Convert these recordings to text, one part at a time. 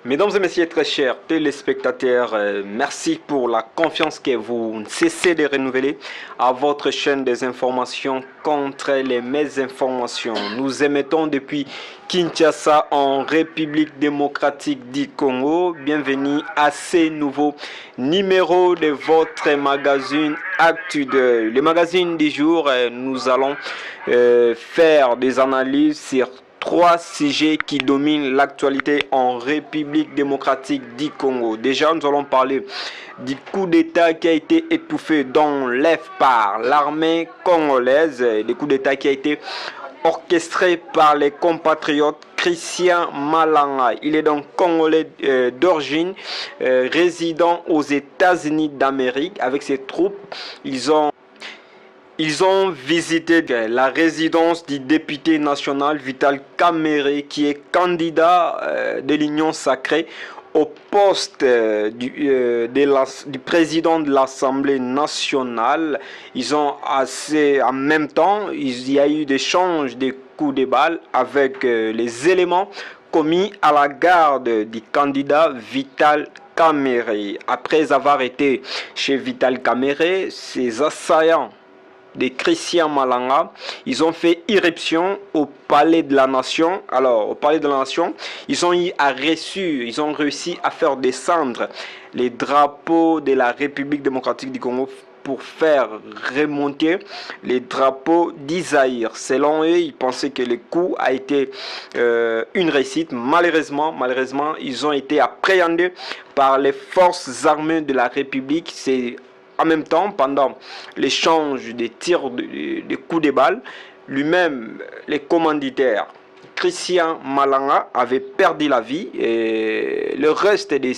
Mesdames et messieurs, très chers téléspectateurs, merci pour la confiance que vous ne cessez de renouveler à votre chaîne des informations contre les mésinformations. Nous émettons depuis Kinshasa en République démocratique du Congo. Bienvenue à ce nouveau numéro de votre magazine Actu 2. Le magazine du jour, nous allons faire des analyses sur trois sujets qui dominent l'actualité en République démocratique du Congo. Déjà, nous allons parler du coup d'État qui a été étouffé dans l'œuf par l'armée congolaise, des coups d'État qui a été orchestré par les compatriotes Christian Malanga. Il est donc congolais d'origine, résident aux États-Unis d'Amérique. Avec ses troupes, ils ont visité la résidence du député national Vital Kamerhe, qui est candidat de l'Union sacrée au poste du président de l'Assemblée nationale. Ils ont en même temps, il y a eu des échanges de coups de balle avec les éléments commis à la garde du candidat Vital Kamerhe. Après avoir été chez Vital Kamerhe, ces assaillants de Christian Malanga, ils ont fait irruption au palais de la nation. Alors au palais de la nation, ils ont réussi à faire descendre les drapeaux de la République démocratique du Congo pour faire remonter les drapeaux d'Isaïr. Selon eux, ils pensaient que le coup a été une réussite. Malheureusement, ils ont été appréhendés par les forces armées de la République. C'est en même temps, pendant l'échange des tirs de coups de balle, lui-même, les commanditaires, Christian Malanga, avait perdu la vie et le reste de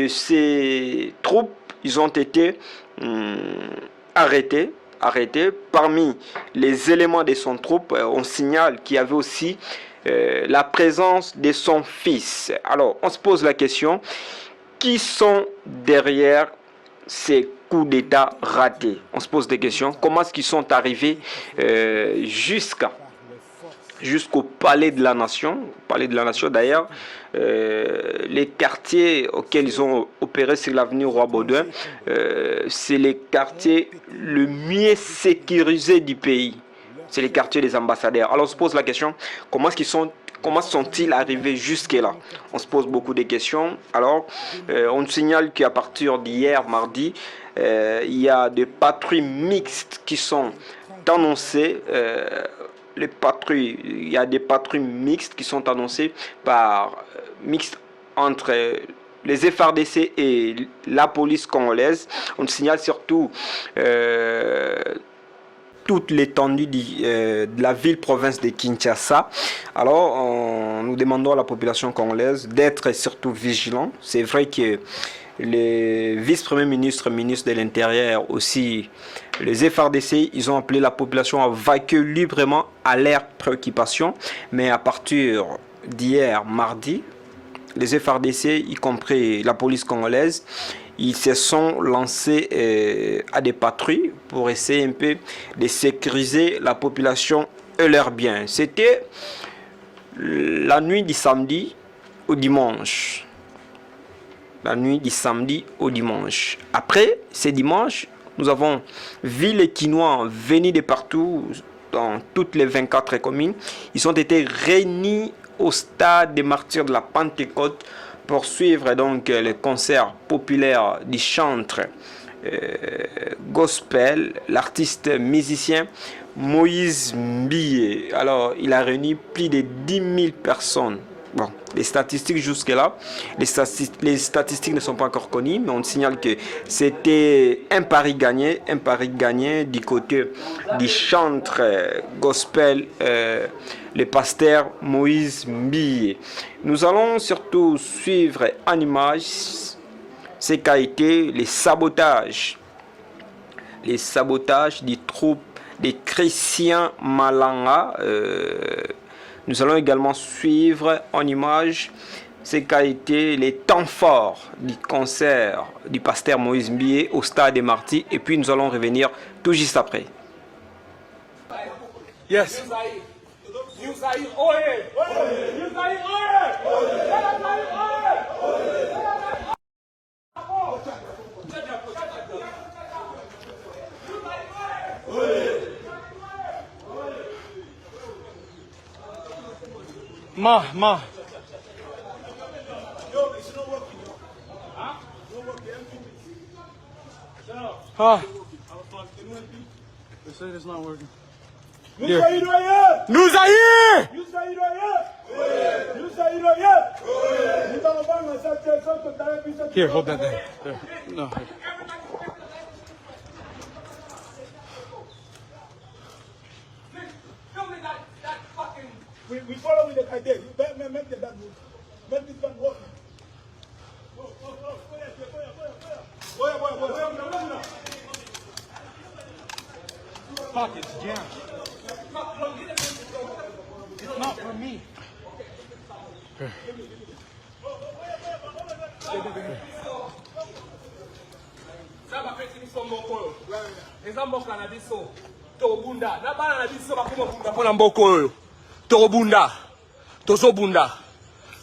ces troupes, ils ont été arrêtés. Parmi les éléments de son troupe, on signale qu'il y avait aussi la présence de son fils. Alors, on se pose la question, qui sont derrière ces coups d'État ratés? On se pose des questions. Comment est-ce qu'ils sont arrivés jusqu'au palais de la nation? Palais de la nation, d'ailleurs, les quartiers auxquels ils ont opéré sur l'avenue Roi-Baudouin, c'est les quartiers le mieux sécurisés du pays. C'est les quartiers des ambassadeurs. Alors on se pose la question, comment sont-ils arrivés jusque-là? On se pose beaucoup de questions. Alors, on signale qu'à partir d'hier, mardi, il y a des patrouilles mixtes qui sont annoncées. Il y a des patrouilles mixtes qui sont annoncées mixtes entre les FARDC et la police congolaise. On signale surtout toute l'étendue de la ville-province de Kinshasa. Alors, nous demandons à la population congolaise d'être surtout vigilant. C'est vrai que les vice-premiers ministres, ministres de l'Intérieur, aussi les FARDC, ils ont appelé la population à vaquer librement à leurs préoccupations. Mais à partir d'hier, mardi, les FARDC, y compris la police congolaise, ils se sont lancés à des patrouilles pour essayer un peu de sécuriser la population et leurs biens. C'était la nuit du samedi au dimanche. La nuit du samedi au dimanche. Après, ce dimanche, nous avons vu les Kinois venus de partout, dans toutes les 24 communes. Ils ont été réunis au stade des martyrs de la Pentecôte pour suivre donc le concert populaire du chantre gospel, l'artiste musicien Moïse Mbie. Alors, il a réuni plus de 10 000 personnes. Bon, les statistiques jusque-là, les statistiques ne sont pas encore connues, mais on signale que c'était un pari gagné du côté du chantre gospel, le pasteur Moïse Mbie. Nous allons surtout suivre en image ce qu'a été les sabotages des troupes de Christian Malanga. Nous allons également suivre en image ce qu'a été les temps forts du concert du pasteur Moïse Mbie au stade des Martyrs. Et puis nous allons revenir tout juste après. Yes. Ma. Yo, it's not working. Huh? Not working. Ah. They said it's not working. Nous Zahir! Nous Zahir! Nous Zahir! Nous allons prendre cette Here, hold that there. There. No. We follow with the idea. Make the band move. Make this band work. Fuck, it's jammed. It's not for me.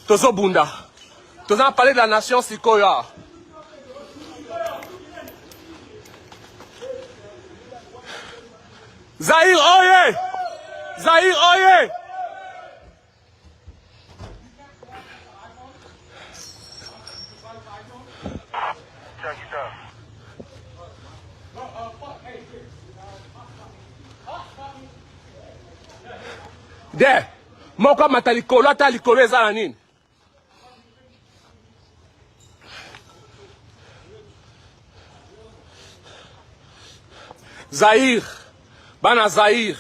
Tozobunda. Toza parler de la nation sikoya. Zahir oye! Zahir oye! De, moko matalikolo ata likolo eza na nini? Zahir, bana Zahir.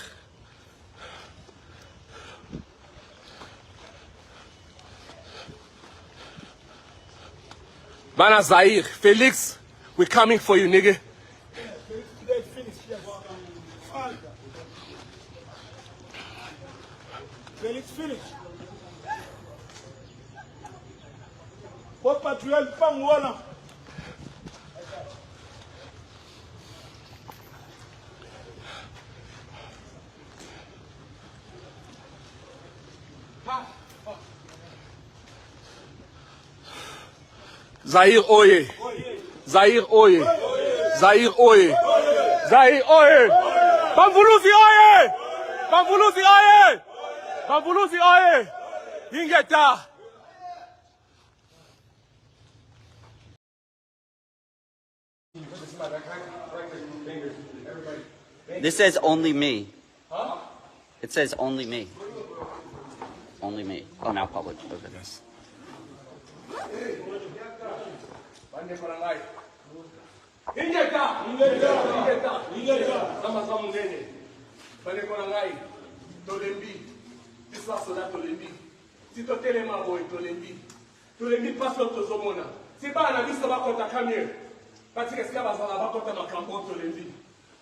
Bana Zahir, Felix, we're coming for you, nigga. Felix, finish. What patrol pang wala? Zahir oye. Zahir oye. Zahir oye. Zahir oye. Bamvuluzi oye. Bamvuluzi oye. Bamvuluzi oye. Ingeta. This says only me. Huh? It says only me. Only me. Oh, now public. Look at this.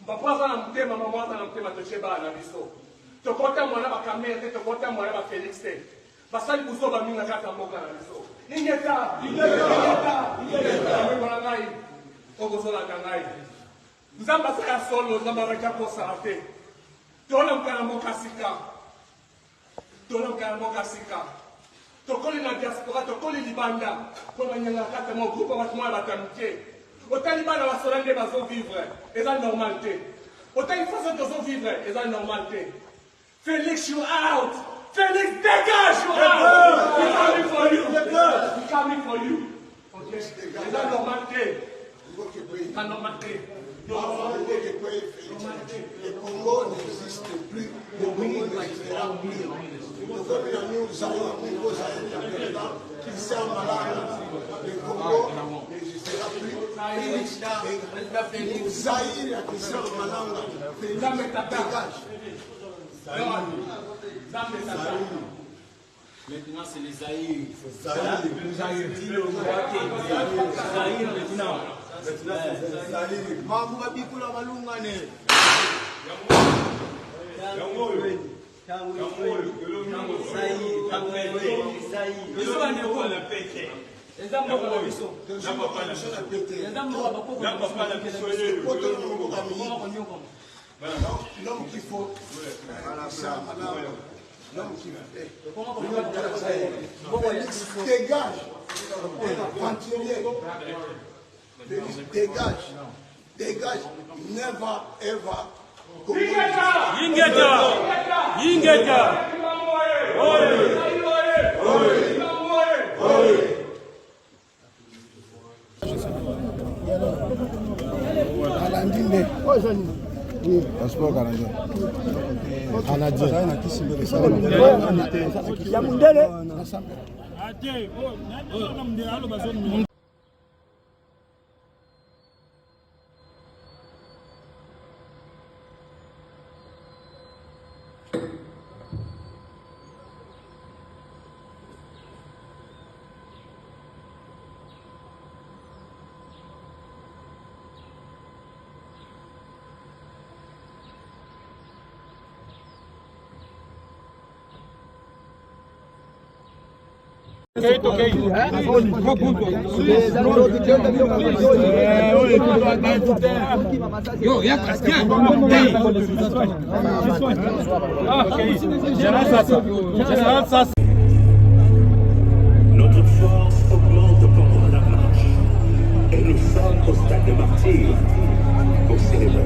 Mpapwaza na mtema mamaza na mtema tocheba na biso. Tokota mwana ba kamere tokota mwana ba Felix te. Basali buso ba minga kata mboka na biso. Ingeta. Mwana ngai. Ogozola kangai. Nzamba sa solo nzamba ba kaposa ate. Tona mkana mboka sika. Tona mkana mboka sika. Tokoli na diaspora tokoli libanda. Kwa nyanga kata mo grupo watu mwa batamke. Autant les balles à la bazo vivre, et la normalité. Autant il faut que vivre, et la normalité. Félix, you out! Félix, dégage, you out! We're coming for you! We're coming for you! Ok, et la normalité. La normalité. Le Congo n'existe plus. Le Congo n'existera plus. Qu'il s'est malade. Le Congo n'existera plus. Zahir qui s'est malade. Maintenant, c'est les Zahir. Zahir maintenant. Mambo bikula malungane. L'homme qu'il faut, l'homme qui fait. Dégage. Dégage. Dégage. Never ever. Ingeta. Passeport canadien. Canadien. Ya Mundele. Notre force augmente pendant la marche et nous sommes au stade de martyr pour célébrer.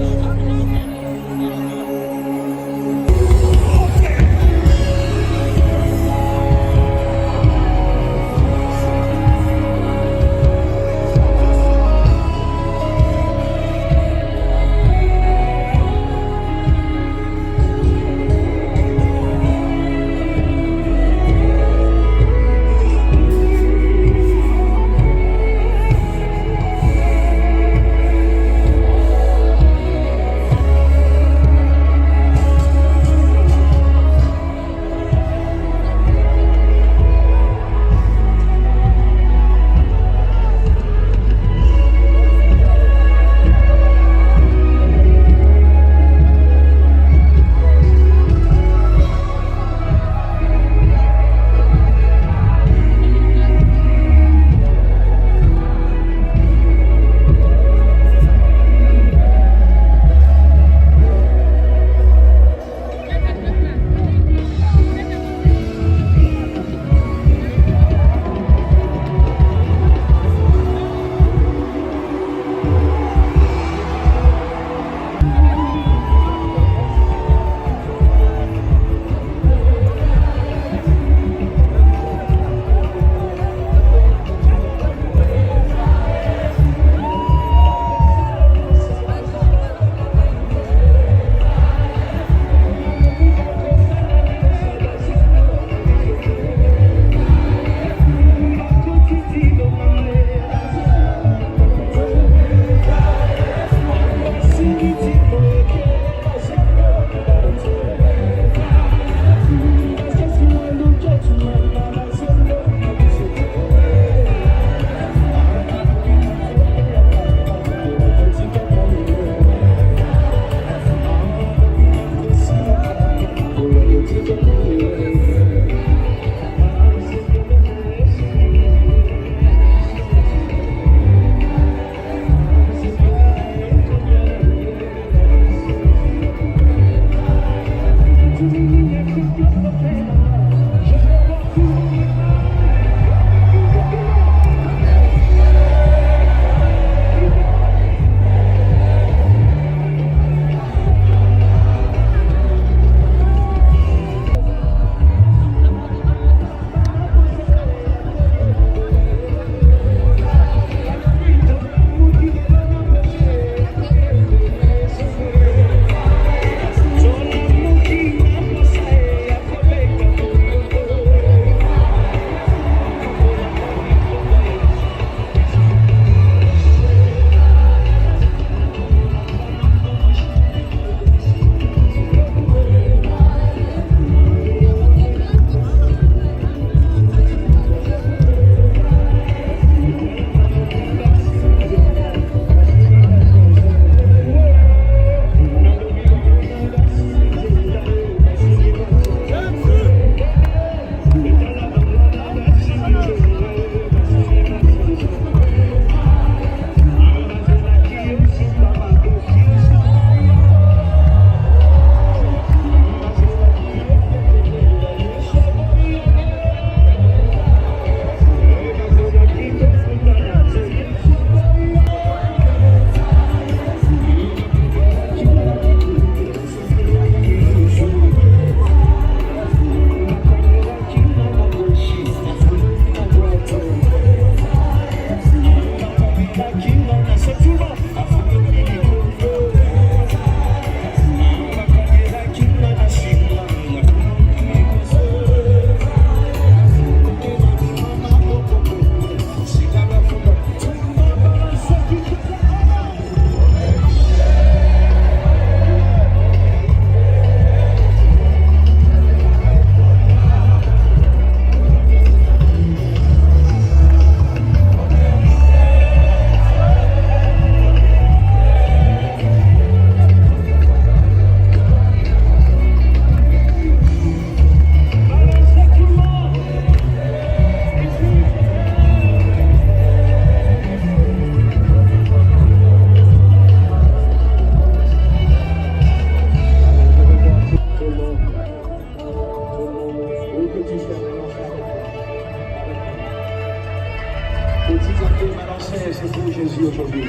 Petits actes balancés, c'est pour Jésus aujourd'hui.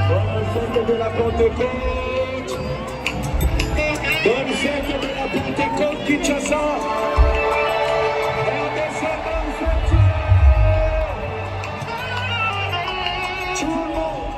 Bonne fête de la Pentecôte. Bonne fête de la Pentecôte, Kinshasa. RDC, bonne fête. Tout le monde.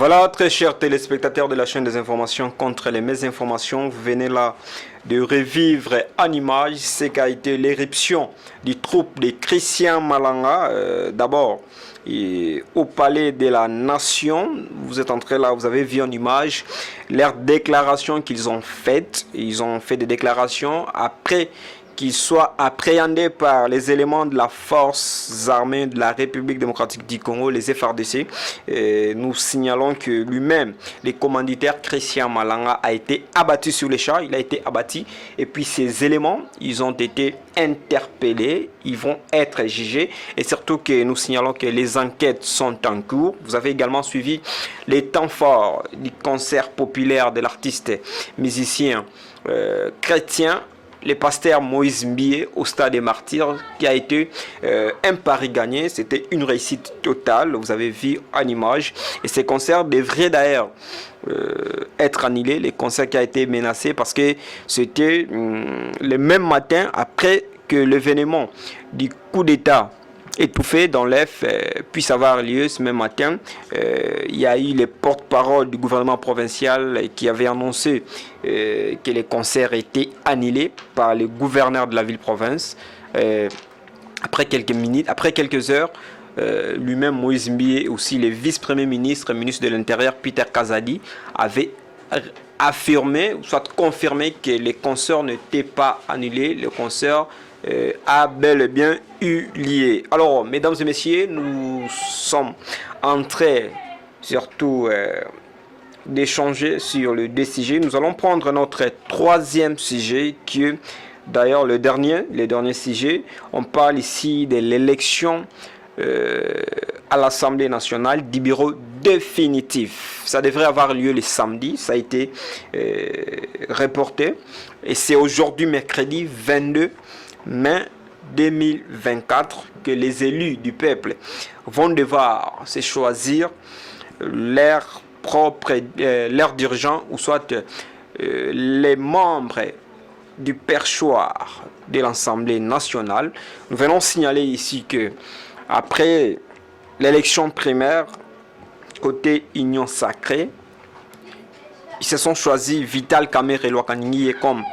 Voilà, très chers téléspectateurs de la chaîne des informations contre les mésinformations, vous venez là de revivre en image ce qu'a été l'éruption du troupe de Christian Malanga. D'abord, au palais de la nation, vous êtes entré là, vous avez vu en image leurs déclarations qu'ils ont faites. Ils ont fait des déclarations après qu'ils soient appréhendés par les éléments de la force armée de la République démocratique du Congo, les FARDC. Nous signalons que lui-même, le commanditaire Christian Malanga a été abattu sur les champs, il a été abattu. Et puis ces éléments, ils ont été interpellés, ils vont être jugés. Et surtout que nous signalons que les enquêtes sont en cours. Vous avez également suivi les temps forts du concert populaire de l'artiste musicien chrétien, le pasteur Moïse Mbie au Stade des Martyrs, qui a été un pari gagné. C'était une réussite totale, vous avez vu en image. Et ces concerts devraient d'ailleurs être annulés, les concerts qui ont été menacés, parce que c'était le même matin après que l'événement du coup d'État étouffé dans l'EF puisse avoir lieu ce même matin. Il y a eu les porte-parole du gouvernement provincial qui avaient annoncé que les concerts étaient annulés par le gouverneur de la ville-province. Après quelques minutes, après quelques heures, lui-même Moïse Mbie, aussi le vice-premier ministre, ministre de l'Intérieur Peter Kazadi, avait affirmé, soit confirmé que les concerts n'étaient pas annulés. Les concerts a bel et bien eu lieu. Alors, mesdames et messieurs, nous sommes en train surtout d'échanger sur le deux sujets. Nous allons prendre notre troisième sujet qui est d'ailleurs le dernier sujet. On parle ici de l'élection à l'Assemblée nationale du bureau définitif. Ça devrait avoir lieu le samedi, ça a été reporté. Et c'est aujourd'hui, mercredi 22 mai 2024, que les élus du peuple vont devoir se choisir leur dirigeant, ou soit les membres du perchoir de l'Assemblée nationale. Nous venons signaler ici que après l'élection primaire côté Union Sacrée, ils se sont choisis Vital Kamerhe Lwakaniye comme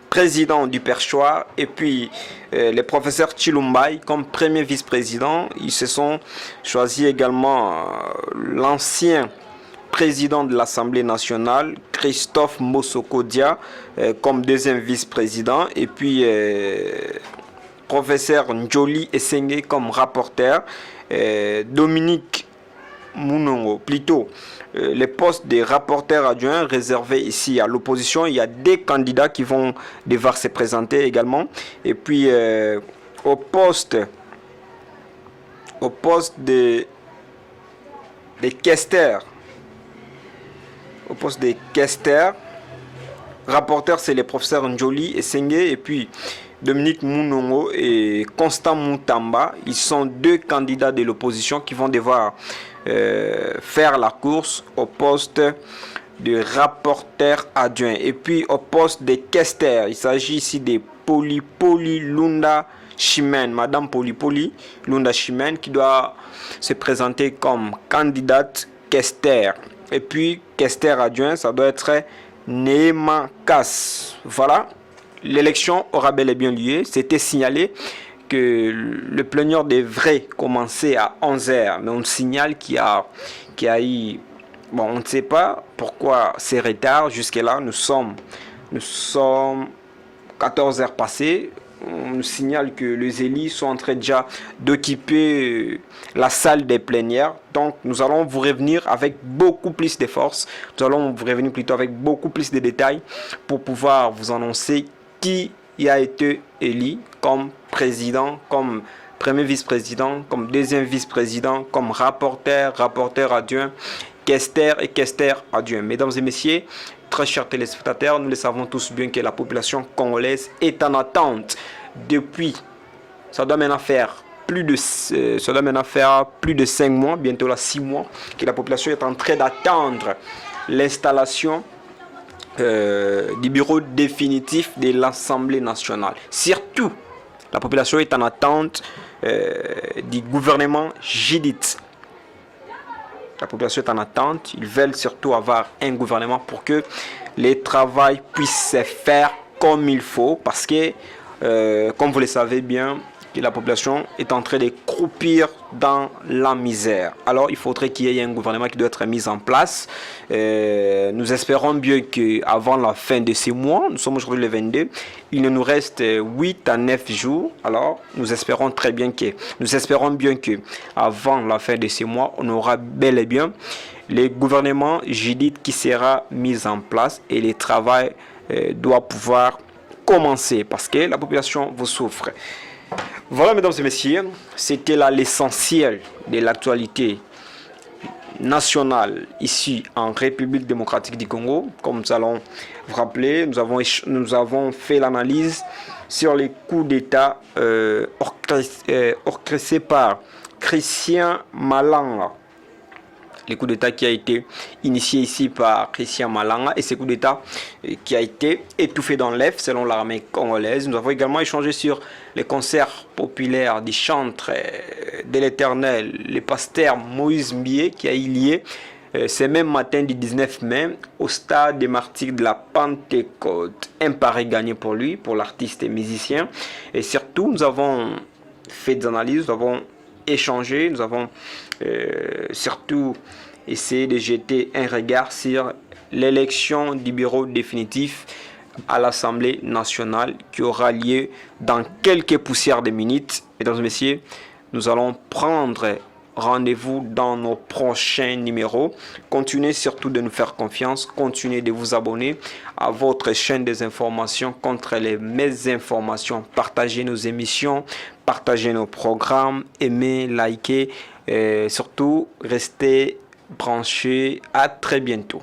président du perchoir, et puis le professeur Chilumbai comme premier vice-président. Ils se sont choisis également l'ancien président de l'Assemblée nationale, Christophe Mosokodia, comme deuxième vice-président, et puis professeur Njoli Essenge comme rapporteur, Dominique Mounongo, plutôt les postes de rapporteur adjoint réservés ici à l'opposition. Il y a des candidats qui vont devoir se présenter également. Et puis au poste de questeurs, rapporteur, c'est les professeurs Njoli Essenge et puis Dominique Mounongo et Constant Moutamba. Ils sont deux candidats de l'opposition qui vont devoir faire la course au poste de rapporteur adjoint. Et puis au poste de questeur, il s'agit ici de Poli Lunda Chimène, Madame Poli Lunda Chimène, qui doit se présenter comme candidate questeur. Et puis questeur adjoint, ça doit être Neema Kass. Voilà, l'élection aura bel et bien lieu. C'était signalé que le plénière devrait commencer à 11h, mais on signale qu'il y a eu, bon, on ne sait pas pourquoi ces retards. Jusque là nous sommes 14 heures passées. On nous signale que les élus sont en train déjà d'occuper la salle des plénières. Donc nous allons vous revenir avec beaucoup plus de force. Nous allons vous revenir plutôt avec beaucoup plus de détails pour pouvoir vous annoncer qui y a été élu comme président, comme premier vice-président, comme deuxième vice-président, comme rapporteur adjoint, questeur et questeur adjoint. Mesdames et messieurs, très chers téléspectateurs, nous le savons tous bien que la population congolaise est en attente depuis, ça doit maintenant faire plus de 5 mois, bientôt là 6 mois, que la population est en train d'attendre l'installation du bureau définitif de l'Assemblée nationale. Surtout, la population est en attente du gouvernement Judith La population est en attente. Ils veulent surtout avoir un gouvernement pour que les travaux puissent se faire comme il faut. Parce que, comme vous le savez bien, la population est en train de croupir dans la misère. Alors, il faudrait qu'il y ait un gouvernement qui doit être mis en place. Nous espérons bien qu'avant la fin de ce mois, nous sommes aujourd'hui le 22, il nous reste 8 à 9 jours. Alors, nous espérons bien que avant la fin de ce mois, on aura bel et bien le gouvernement Judith qui sera mis en place et le travail doit pouvoir commencer parce que la population vous souffre. Voilà, mesdames et messieurs, c'était là l'essentiel de l'actualité nationale ici en République démocratique du Congo. Comme nous allons vous rappeler, nous avons fait l'analyse sur les coups d'État orchestrés par Christian Malanga. Les coups d'État qui a été initié ici par Christian Malanga et ces coups d'État qui a été étouffé dans l'œuf selon l'armée congolaise. Nous avons également échangé sur les concerts populaires du chantre de l'Éternel, le pasteur Moïse Mbie qui a eu lieu ce même matin du 19 mai au stade des martyrs de la Pentecôte. Un pari gagné pour lui, pour l'artiste et musicien. Et surtout, nous avons fait des analyses, nous avons échangé, nous avons surtout essayé de jeter un regard sur l'élection du bureau définitif à l'Assemblée nationale qui aura lieu dans quelques poussières de minutes. Mesdames et messieurs, nous allons prendre rendez-vous dans nos prochains numéros. Continuez surtout de nous faire confiance, continuez de vous abonner à votre chaîne des informations contre les mésinformations. Partagez nos émissions, partagez nos programmes, aimez, likez, et surtout restez branchés. À très bientôt.